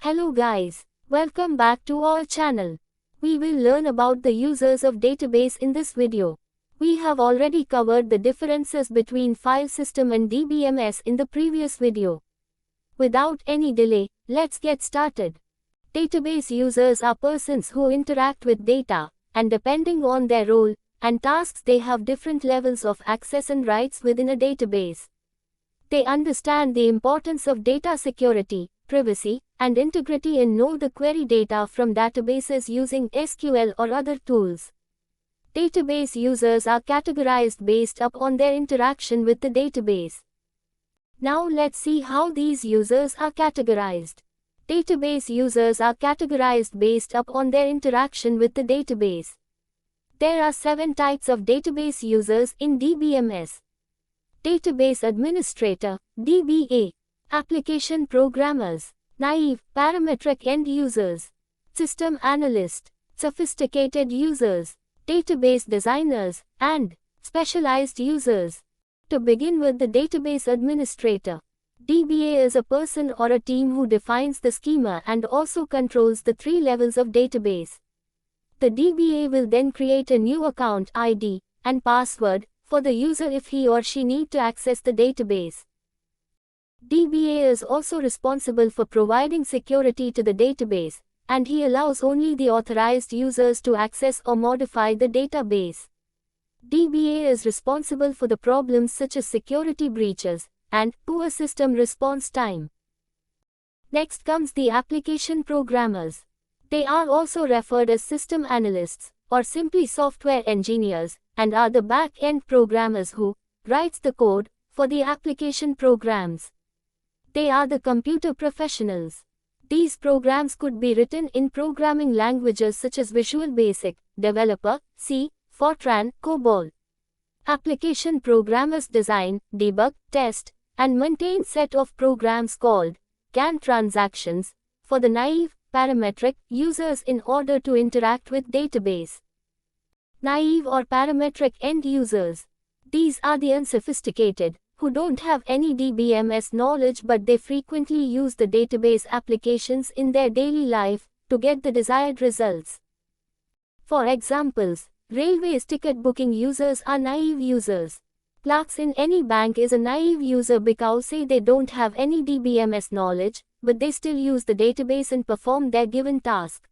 Hello guys, welcome back to our channel. We will learn about the users of database in this video. We have already covered the differences between file system and DBMS in the previous video. Without any delay, let's get started. Database users are persons who interact with data, and depending on their role and tasks they have different levels of access and rights within a database. They understand the importance of data security, privacy, and integrity and know the query data from databases using SQL or other tools. Database users are categorized based upon their interaction with the database. Now let's see how these users are categorized. Database users are categorized based upon their interaction with the database. There are 7 types of database users in DBMS. Database Administrator, DBA. Application Programmers, Naive, Parametric End Users. System Analyst, Sophisticated Users. Database Designers, and Specialized Users. To begin with the Database Administrator. DBA is a person or a team who defines the schema and also controls the 3 levels of database. The DBA will then create a new account ID and password for the user if he or she need to access the database. DBA is also responsible for providing security to the database, and he allows only the authorized users to access or modify the database. DBA is responsible for the problems such as security breaches and poor system response time. Next comes the application programmers. They are also referred as system analysts, or simply software engineers, and are the back-end programmers who writes the code for the application programs. They are the computer professionals. These programs could be written in programming languages such as Visual Basic, Developer, C, Fortran, COBOL. Application programmers design, debug, test, and maintain set of programs called CAN transactions for the naive, parametric users in order to interact with database. Naive or parametric end users. These are the unsophisticated, who don't have any DBMS knowledge but they frequently use the database applications in their daily life to get the desired results. For examples, railways ticket booking users are naive users. Clerks in any bank is a naive user because they don't have any DBMS knowledge, but they still use the database and perform their given task.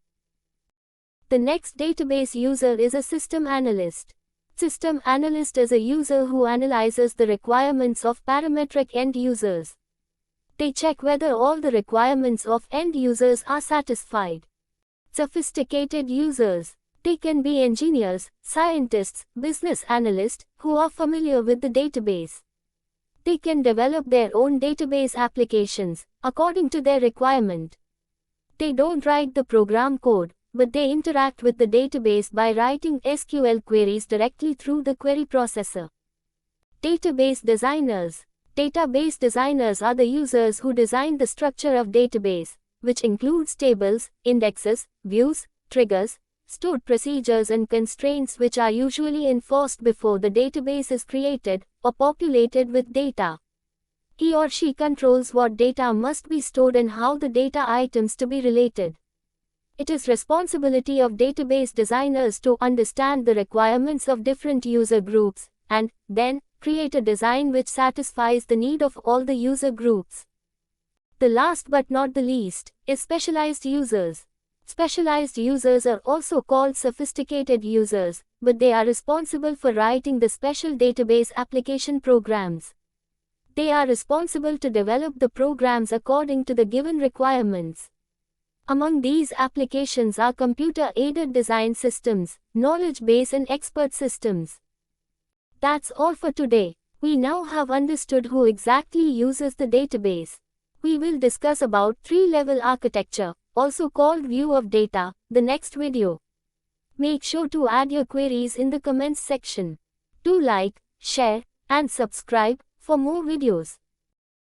The next database user is a system analyst. System analyst is a user who analyzes the requirements of parametric end users. They check whether all the requirements of end users are satisfied. Sophisticated users. They can be engineers, scientists, business analysts, who are familiar with the database. They can develop their own database applications, according to their requirement. They don't write the program code, but they interact with the database by writing SQL queries directly through the query processor. Database Designers. Database designers are the users who design the structure of database, which includes tables, indexes, views, triggers, stored procedures and constraints which are usually enforced before the database is created or populated with data. He or she controls what data must be stored and how the data items to be related. It is responsibility of database designers to understand the requirements of different user groups, and then create a design which satisfies the need of all the user groups. The last but not the least is specialized users. Specialized users are also called sophisticated users, but they are responsible for writing the special database application programs. They are responsible to develop the programs according to the given requirements. Among these applications are computer-aided design systems, knowledge base and expert systems. That's all for today. We now have understood who exactly uses the database. We will discuss about 3-level architecture, also called view of data, the next video. Make sure to add your queries in the comments section. Do like, share, and subscribe for more videos.